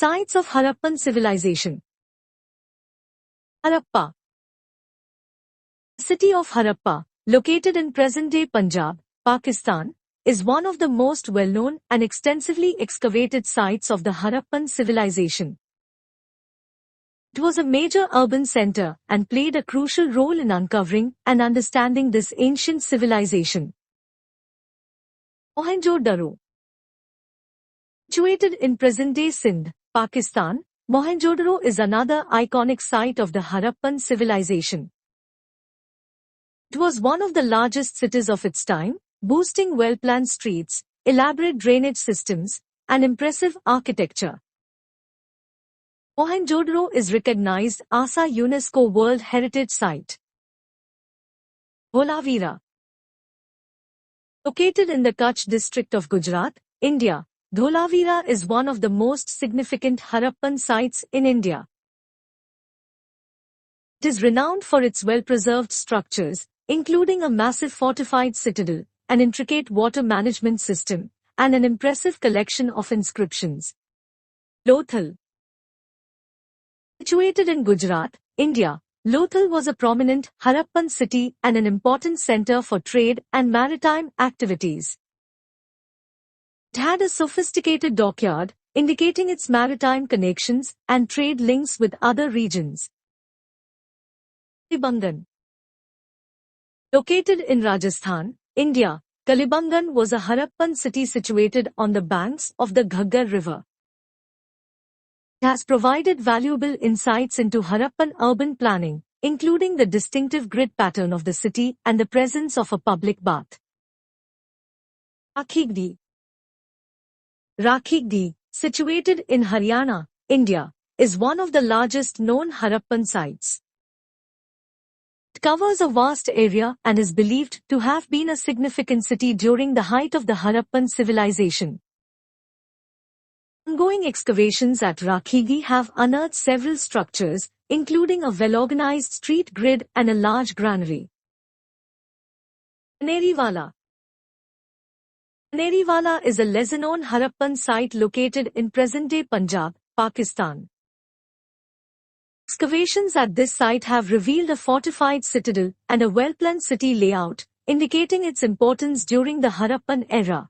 Sites of Harappan civilization. Harappa. The city of Harappa, located in present-day Punjab, Pakistan, is one of the most well-known and extensively excavated sites of the Harappan civilization. It was a major urban center and played a crucial role in uncovering and understanding this ancient civilization. Mohenjo-daro. Situated in present-day Sindh, Pakistan, Mohenjo-daro is another iconic site of the Harappan civilization. It was one of the largest cities of its time, boasting well-planned streets, elaborate drainage systems, and impressive architecture. Mohenjo-daro is recognized as a UNESCO World Heritage Site. Dholavira. Located in the Kutch district of Gujarat, India, Dholavira is one of the most significant Harappan sites in India. It is renowned for its well-preserved structures, including a massive fortified citadel, an intricate water management system, and an impressive collection of inscriptions. Lothal. Situated in Gujarat, India, Lothal was a prominent Harappan city and an important center for trade and maritime activities. It had a sophisticated dockyard, indicating its maritime connections and trade links with other regions. Kalibangan. Located in Rajasthan, India, Kalibangan was a Harappan city situated on the banks of the Rakhigarhi river. It has provided valuable insights into Harappan urban planning, including the distinctive grid pattern of the city and the presence of a public bath. Rakhigarhi. Rakhigarhi, situated in Haryana, India, is one of the largest known Harappan sites. It covers a vast area and is believed to have been a significant city during the height of the Harappan civilization. Ongoing excavations at Rakhigarhi have unearthed several structures, including a well-organized street grid and a large granary. Ganeriwala. Ganeriwala is a lesser-known Harappan site located in present-day Punjab, Pakistan. Excavations at this site have revealed a fortified citadel and a well-planned city layout, indicating its importance during the Harappan era.